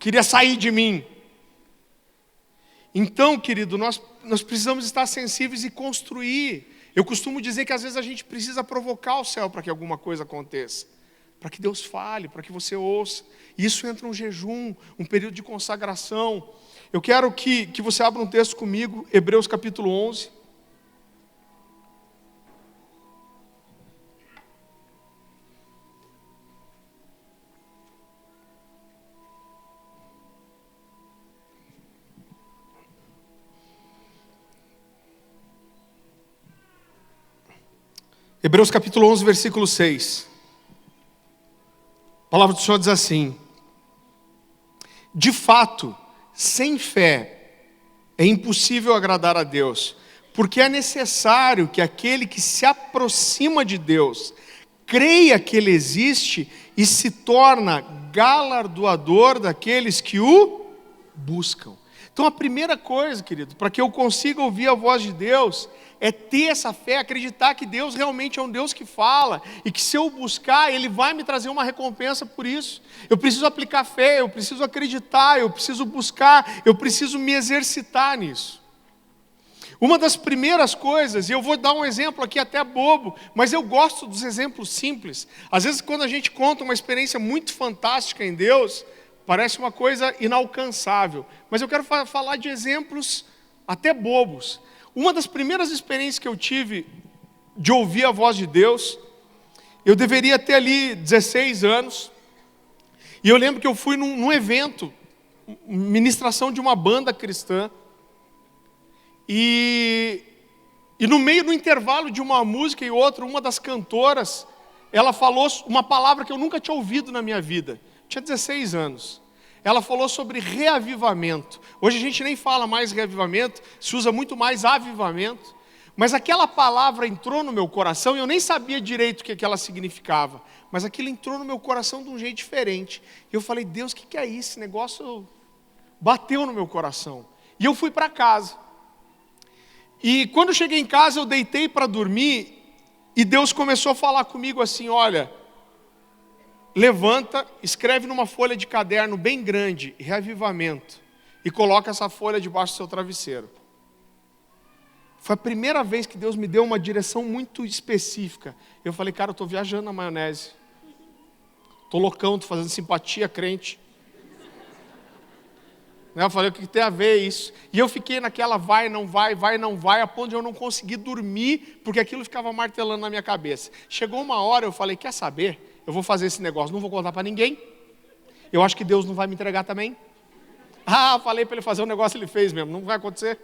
Queria sair de mim. Então, querido, nós precisamos estar sensíveis e construir. Eu costumo dizer que às vezes a gente precisa provocar o céu para que alguma coisa aconteça. Para que Deus fale, para que você ouça. E isso entra um jejum, um período de consagração. Eu quero que você abra um texto comigo, Hebreus capítulo 11. Hebreus capítulo 11, versículo 6. A palavra do Senhor diz assim: de fato, sem fé é impossível agradar a Deus, porque é necessário que aquele que se aproxima de Deus creia que Ele existe e se torna galardoador daqueles que o buscam. Então a primeira coisa, querido, para que eu consiga ouvir a voz de Deus, é ter essa fé, acreditar que Deus realmente é um Deus que fala, e que se eu buscar, Ele vai me trazer uma recompensa por isso. Eu preciso aplicar fé, eu preciso acreditar, eu preciso buscar, eu preciso me exercitar nisso. Uma das primeiras coisas, e eu vou dar um exemplo aqui até bobo, mas eu gosto dos exemplos simples. Às vezes quando a gente conta uma experiência muito fantástica em Deus, parece uma coisa inalcançável. Mas eu quero falar de exemplos até bobos. Uma das primeiras experiências que eu tive de ouvir a voz de Deus, eu deveria ter ali 16 anos, e eu lembro que eu fui num evento, ministração de uma banda cristã, e no meio do intervalo de uma música e outra, uma das cantoras, ela falou uma palavra que eu nunca tinha ouvido na minha vida. Eu tinha 16 anos. Ela falou sobre reavivamento. Hoje a gente nem fala mais reavivamento, se usa muito mais avivamento. Mas aquela palavra entrou no meu coração e eu nem sabia direito o que ela significava. Mas aquilo entrou no meu coração de um jeito diferente. E eu falei, Deus, o que é isso? Esse negócio bateu no meu coração. E eu fui para casa. E quando eu cheguei em casa, eu deitei para dormir, e Deus começou a falar comigo assim: olha, levanta, escreve numa folha de caderno bem grande, reavivamento, e coloca essa folha debaixo do seu travesseiro. Foi a primeira vez que Deus me deu uma direção muito específica. Eu falei, cara, eu estou viajando na maionese. Estou loucão, estou fazendo simpatia crente. Eu falei, o que tem a ver isso? E eu fiquei naquela vai, não vai, a ponto de eu não conseguir dormir, porque aquilo ficava martelando na minha cabeça. Chegou uma hora, eu falei, quer saber? Eu vou fazer esse negócio, não vou contar para ninguém. Eu acho que Deus não vai me entregar também. Falei para ele fazer um negócio, ele fez mesmo, não vai acontecer.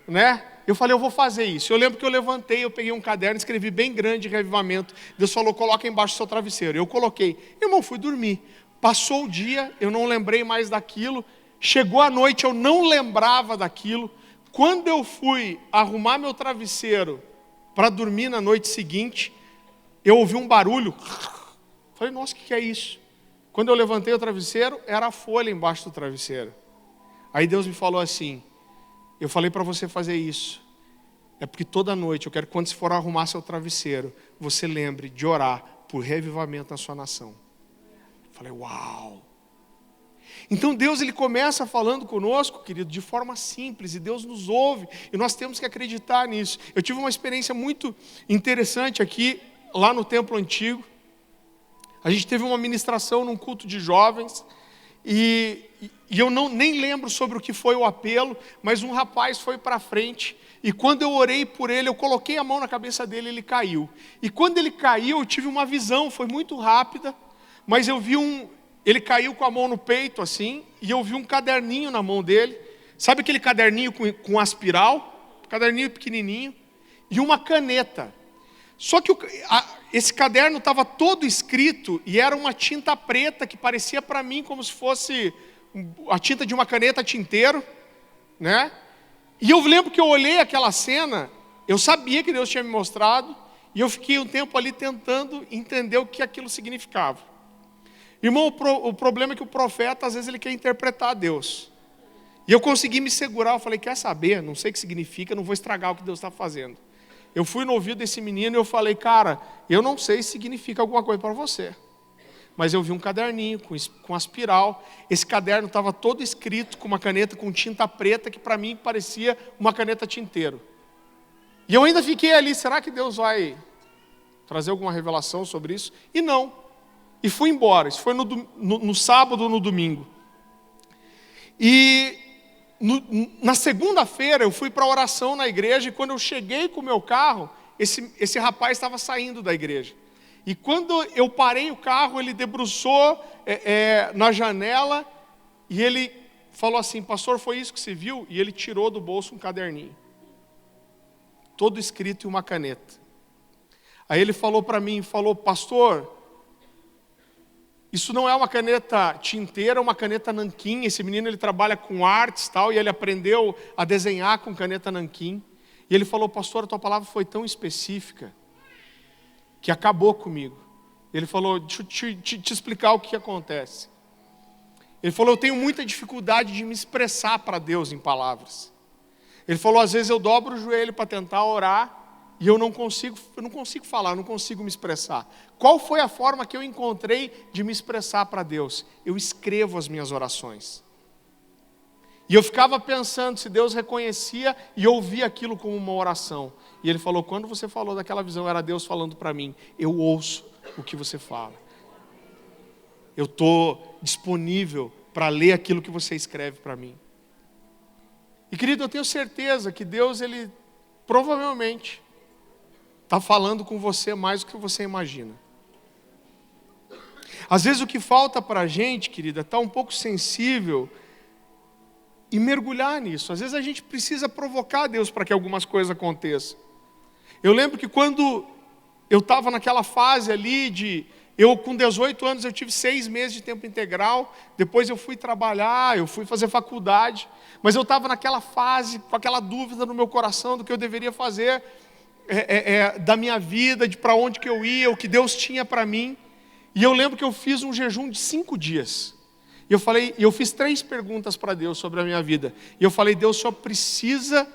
Né? Eu falei, eu vou fazer isso. Eu lembro que eu levantei, eu peguei um caderno, escrevi bem grande, reavivamento. Deus falou, coloca embaixo do seu travesseiro. Eu coloquei. Irmão, fui dormir. Passou o dia, eu não lembrei mais daquilo. Chegou a noite, eu não lembrava daquilo. Quando eu fui arrumar meu travesseiro para dormir na noite seguinte, eu ouvi um barulho. Falei, nossa, o que é isso? Quando eu levantei o travesseiro, era a folha embaixo do travesseiro. Aí Deus me falou assim, eu falei para você fazer isso. É porque toda noite, eu quero que quando você for arrumar seu travesseiro, você lembre de orar por reavivamento na sua nação. Falei, uau! Então Deus, Ele começa falando conosco, querido, de forma simples, e Deus nos ouve, e nós temos que acreditar nisso. Eu tive uma experiência muito interessante aqui, lá no templo antigo. A gente teve uma ministração num culto de jovens, e eu nem lembro sobre o que foi o apelo, mas um rapaz foi para frente, e quando eu orei por ele, eu coloquei a mão na cabeça dele, ele caiu. E quando ele caiu, eu tive uma visão, foi muito rápida, mas eu vi ele caiu com a mão no peito assim, e eu vi um caderninho na mão dele. Sabe aquele caderninho com aspiral? Caderninho pequenininho. E uma caneta. Só que esse caderno estava todo escrito, e era uma tinta preta, que parecia para mim como se fosse a tinta de uma caneta tinteiro, né? E eu lembro que eu olhei aquela cena, eu sabia que Deus tinha me mostrado, e eu fiquei um tempo ali tentando entender o que aquilo significava. Irmão, o problema é que o profeta, às vezes, ele quer interpretar Deus. E eu consegui me segurar, eu falei, quer saber? Não sei o que significa, não vou estragar o que Deus está fazendo. Eu fui no ouvido desse menino e eu falei, cara, eu não sei se significa alguma coisa para você. Mas eu vi um caderninho com aspiral. Esse caderno estava todo escrito com uma caneta com tinta preta, que para mim parecia uma caneta tinteiro. E eu ainda fiquei ali, será que Deus vai trazer alguma revelação sobre isso? E não. E fui embora, isso foi no sábado ou no domingo. E na segunda-feira eu fui para a oração na igreja, e quando eu cheguei com o meu carro, esse rapaz estava saindo da igreja. E quando eu parei o carro, ele debruçou na janela, e ele falou assim, pastor, foi isso que você viu? E ele tirou do bolso um caderninho, todo escrito em uma caneta. Aí ele falou para mim, pastor, isso não é uma caneta tinteira, é uma caneta nanquim. Esse menino ele trabalha com artes tal, e ele aprendeu a desenhar com caneta nanquim. E ele falou, pastor, a tua palavra foi tão específica que acabou comigo. Ele falou, deixa eu te explicar o que acontece. Ele falou, eu tenho muita dificuldade de me expressar para Deus em palavras. Ele falou, às vezes eu dobro o joelho para tentar orar, e eu não consigo falar, eu não consigo me expressar. Qual foi a forma que eu encontrei de me expressar para Deus? Eu escrevo as minhas orações. E eu ficava pensando se Deus reconhecia e ouvia aquilo como uma oração. E ele falou, quando você falou daquela visão, era Deus falando para mim, eu ouço o que você fala. Eu estou disponível para ler aquilo que você escreve para mim. E querido, eu tenho certeza que Deus, Ele provavelmente está falando com você mais do que você imagina. Às vezes o que falta para a gente, querida, está um pouco sensível e mergulhar nisso. Às vezes a gente precisa provocar Deus para que algumas coisas aconteçam. Eu lembro que quando eu estava naquela fase ali eu com 18 anos eu tive 6 meses de tempo integral, depois eu fui trabalhar, eu fui fazer faculdade, mas eu estava naquela fase, com aquela dúvida no meu coração do que eu deveria fazer da minha vida, de para onde que eu ia, o que Deus tinha para mim. E eu lembro que eu fiz um jejum de 5 dias. E eu fiz 3 perguntas para Deus sobre a minha vida. E eu falei, Deus, o Senhor precisa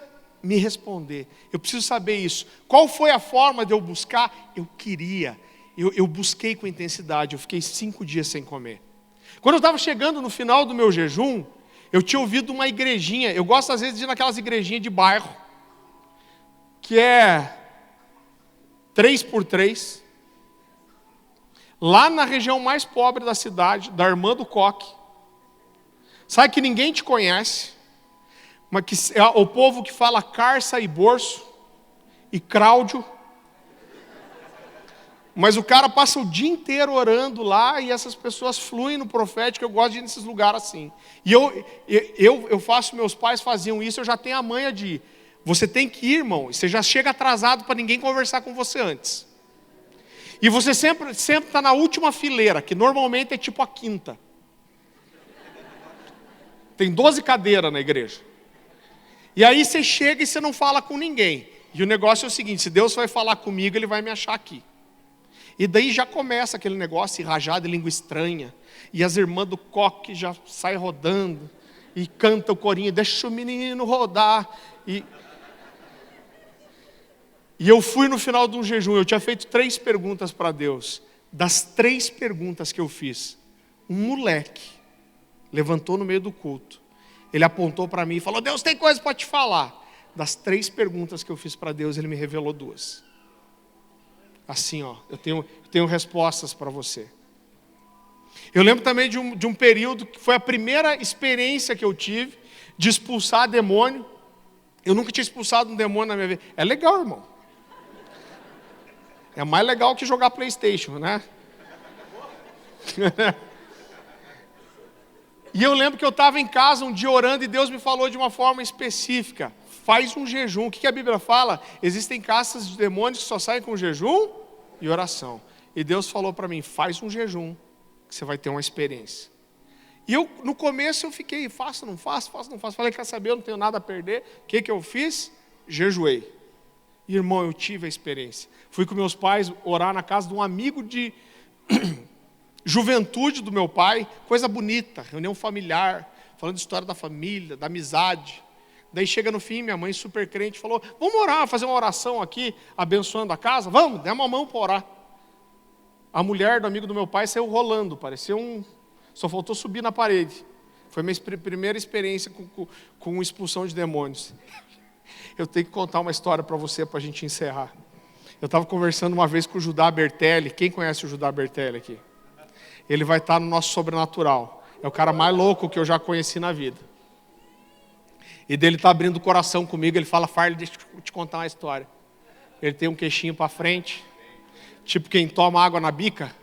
me responder. Eu preciso saber isso. Qual foi a forma de eu buscar? Eu queria. Eu busquei com intensidade. Eu fiquei 5 dias sem comer. Quando eu estava chegando no final do meu jejum, eu tinha ouvido uma igrejinha. Eu gosto às vezes de ir naquelas igrejinhas de bairro, que é 3x3. Lá na região mais pobre da cidade, da Irmã do Coque. Sabe que ninguém te conhece, mas que é o povo que fala carça e borso, e cráudio. Mas o cara passa o dia inteiro orando lá, e essas pessoas fluem no profético. Eu gosto de ir nesses lugares assim. E eu faço, meus pais faziam isso, eu já tenho a manha de ir. Você tem que ir, irmão, você já chega atrasado para ninguém conversar com você antes. E você sempre está na última fileira, que normalmente é tipo a quinta. Tem 12 cadeiras na igreja. E aí você chega e você não fala com ninguém. E o negócio é o seguinte, se Deus vai falar comigo, Ele vai me achar aqui. E daí já começa aquele negócio, e rajar de língua estranha. E as irmãs do coque já saem rodando. E canta o corinho, deixa o menino rodar. E eu fui no final de um jejum, eu tinha feito 3 perguntas para Deus. Das 3 perguntas que eu fiz, um moleque levantou no meio do culto. Ele apontou para mim e falou, Deus tem coisa para te falar. Das 3 perguntas que eu fiz para Deus, Ele me revelou 2. Assim, ó, eu tenho respostas para você. Eu lembro também de um período que foi a primeira experiência que eu tive de expulsar demônio. Eu nunca tinha expulsado um demônio na minha vida. É legal, irmão. É mais legal que jogar PlayStation, né? E eu lembro que eu estava em casa um dia orando e Deus me falou de uma forma específica. Faz um jejum. O que a Bíblia fala? Existem castas de demônios que só saem com jejum e oração. E Deus falou para mim, faz um jejum, que você vai ter uma experiência. E eu, no começo, eu fiquei, faço, não faço. Falei, quer saber, eu não tenho nada a perder. O que eu fiz? Jejuei. Irmão, eu tive a experiência. Fui com meus pais orar na casa de um amigo de juventude do meu pai, coisa bonita, reunião familiar, falando de história da família, da amizade. Daí chega no fim, minha mãe super crente falou, vamos orar, fazer uma oração aqui, abençoando a casa? Vamos, dê uma mão para orar. A mulher do amigo do meu pai saiu rolando, parecia só faltou subir na parede. Foi minha primeira experiência com expulsão de demônios. Eu tenho que contar uma história para você, para a gente encerrar. Eu estava conversando uma vez com o Judá Bertelli. Quem conhece o Judá Bertelli aqui? Ele vai estar no nosso sobrenatural. É o cara mais louco que eu já conheci na vida. E dele está abrindo o coração comigo. Ele fala, Farley, deixa eu te contar uma história. Ele tem um queixinho para frente, tipo quem toma água na bica.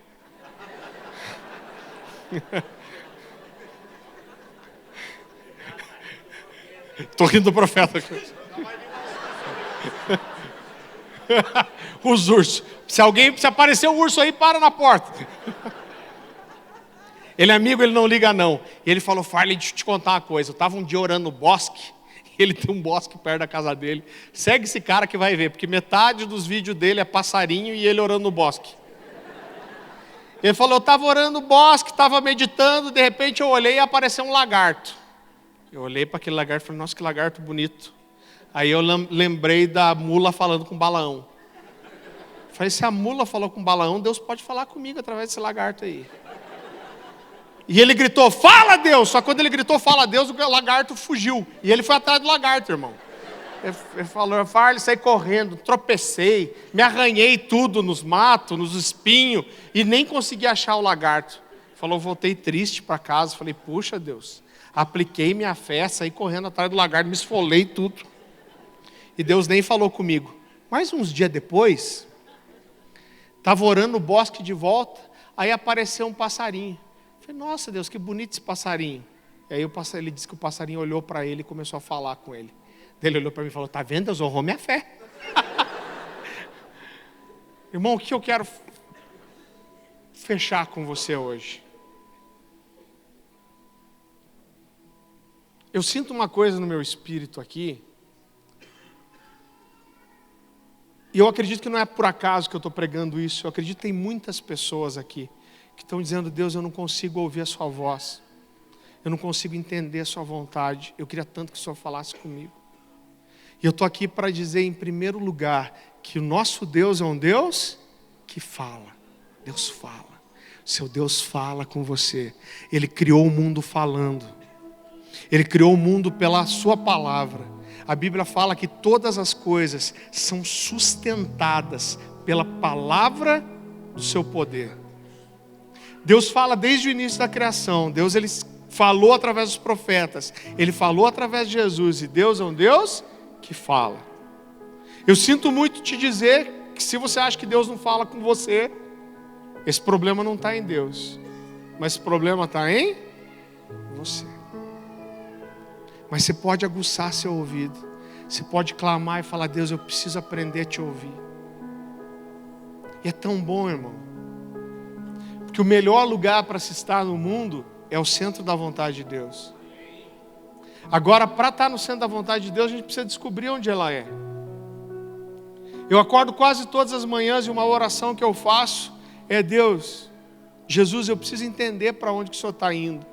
Estou rindo do profeta. Os ursos. Se aparecer um urso aí, para na porta. Ele é amigo, ele não liga não. E ele falou, Farley, deixa eu te contar uma coisa. Eu estava um dia orando no bosque. Ele tem um bosque perto da casa dele. Segue esse cara que vai ver, porque metade dos vídeos dele é passarinho e ele orando no bosque. Ele falou, eu estava orando no bosque, estava meditando, de repente eu olhei e apareceu um lagarto. Eu olhei para aquele lagarto e falei, nossa, que lagarto bonito. Aí eu lembrei da mula falando com Balaão. Falei, se a mula falou com Balaão, Deus pode falar comigo através desse lagarto aí. E ele gritou, fala Deus! Só que quando ele gritou, fala Deus, o lagarto fugiu. E ele foi atrás do lagarto, irmão. Ele falou, Farley, saí correndo, tropecei, me arranhei tudo nos matos, nos espinhos, e nem consegui achar o lagarto. Falou, voltei triste para casa, falei, puxa Deus, apliquei minha fé, saí correndo atrás do lagarto, me esfolei tudo. E Deus nem falou comigo. Mas uns dias depois, estava orando no bosque de volta, aí apareceu um passarinho. Falei, nossa Deus, que bonito esse passarinho. E aí ele disse que o passarinho olhou para ele e começou a falar com ele. Ele olhou para mim e falou, tá vendo, Deus honrou minha fé. Irmão, o que eu quero fechar com você hoje? Eu sinto uma coisa no meu espírito aqui, e eu acredito que não é por acaso que eu estou pregando isso, eu acredito que tem muitas pessoas aqui que estão dizendo, Deus, eu não consigo ouvir a sua voz, eu não consigo entender a sua vontade, eu queria tanto que o Senhor falasse comigo. E eu estou aqui para dizer, em primeiro lugar, que o nosso Deus é um Deus que fala. Deus fala. Seu Deus fala com você. Ele criou o mundo falando. Ele criou o mundo pela sua palavra. A Bíblia fala que todas as coisas são sustentadas pela palavra do seu poder. Deus fala desde o início da criação. Deus ele falou através dos profetas. Ele falou através de Jesus. E Deus é um Deus que fala. Eu sinto muito te dizer que se você acha que Deus não fala com você, esse problema não está em Deus, mas esse problema está em você. Mas você pode aguçar seu ouvido, você pode clamar e falar, Deus, eu preciso aprender a te ouvir. E é tão bom, irmão, porque o melhor lugar para se estar no mundo é o centro da vontade de Deus. Agora, para estar no centro da vontade de Deus, a gente precisa descobrir onde ela é. Eu acordo quase todas as manhãs e uma oração que eu faço é, Deus, Jesus, eu preciso entender para onde que o Senhor está indo.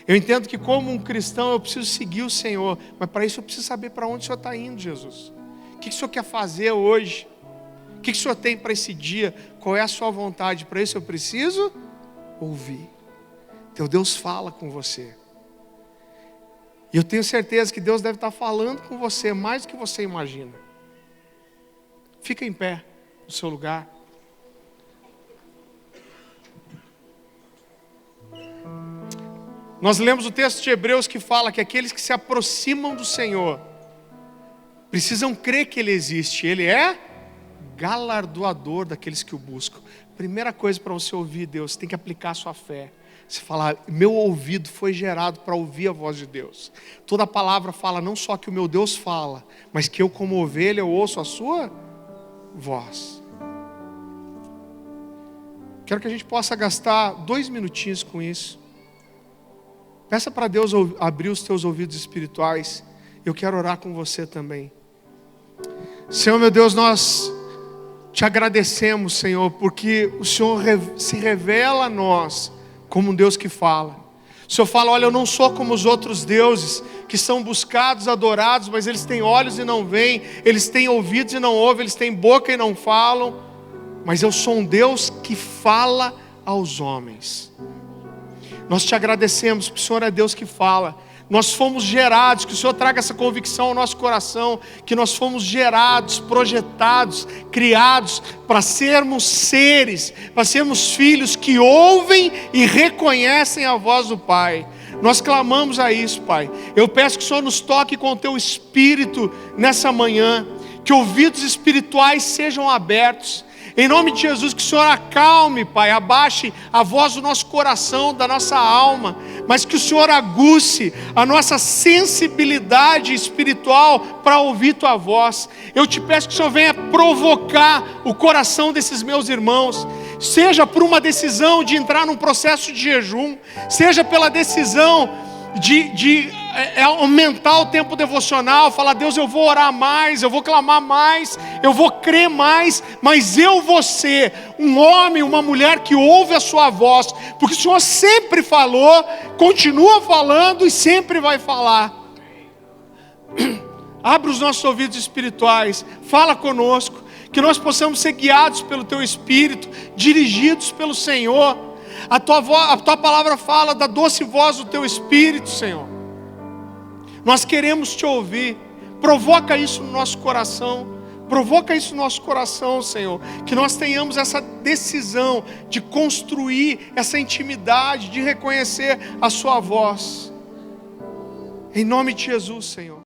Eu entendo que como um cristão eu preciso seguir o Senhor, mas para isso eu preciso saber para onde o Senhor está indo, Jesus. O que o Senhor quer fazer hoje? O que o Senhor tem para esse dia? Qual é a sua vontade? Para isso eu preciso ouvir. Teu Deus fala com você. E eu tenho certeza que Deus deve estar falando com você mais do que você imagina. Fica em pé no seu lugar. Nós lemos o texto de Hebreus que fala que aqueles que se aproximam do Senhor precisam crer que Ele existe. Ele é galardoador daqueles que o buscam. Primeira coisa para você ouvir Deus, você tem que aplicar a sua fé. Você fala, meu ouvido foi gerado para ouvir a voz de Deus. Toda a palavra fala não só que o meu Deus fala, mas que eu como ovelha eu ouço a sua voz. Quero que a gente possa gastar 2 minutinhos com isso. Peça para Deus abrir os teus ouvidos espirituais. Eu quero orar com você também. Senhor meu Deus, nós te agradecemos, Senhor, porque o Senhor se revela a nós como um Deus que fala. O Senhor fala, olha, eu não sou como os outros deuses, que são buscados, adorados, mas eles têm olhos e não veem, eles têm ouvidos e não ouvem, eles têm boca e não falam, mas eu sou um Deus que fala aos homens. Nós te agradecemos, porque o Senhor é Deus que fala. Nós fomos gerados, que o Senhor traga essa convicção ao nosso coração, que nós fomos gerados, projetados, criados para sermos seres, para sermos filhos que ouvem e reconhecem a voz do Pai. Nós clamamos a isso, Pai. Eu peço que o Senhor nos toque com o Teu Espírito nessa manhã, que ouvidos espirituais sejam abertos. Em nome de Jesus, que o Senhor acalme, Pai, abaixe a voz do nosso coração, da nossa alma, mas que o Senhor aguce a nossa sensibilidade espiritual para ouvir Tua voz. Eu te peço que o Senhor venha provocar o coração desses meus irmãos, seja por uma decisão de entrar num processo de jejum, seja pela decisão de aumentar o tempo devocional, falar: Deus, eu vou orar mais, eu vou clamar mais, eu vou crer mais, mas eu vou ser um homem, uma mulher que ouve a sua voz, porque o Senhor sempre falou, continua falando e sempre vai falar. Abre os nossos ouvidos espirituais, fala conosco, que nós possamos ser guiados pelo Teu Espírito, dirigidos pelo Senhor. A tua palavra fala da doce voz do Teu Espírito, Senhor. Nós queremos Te ouvir. Provoca isso no nosso coração. Provoca isso no nosso coração, Senhor. Que nós tenhamos essa decisão de construir essa intimidade, de reconhecer a Sua voz. Em nome de Jesus, Senhor.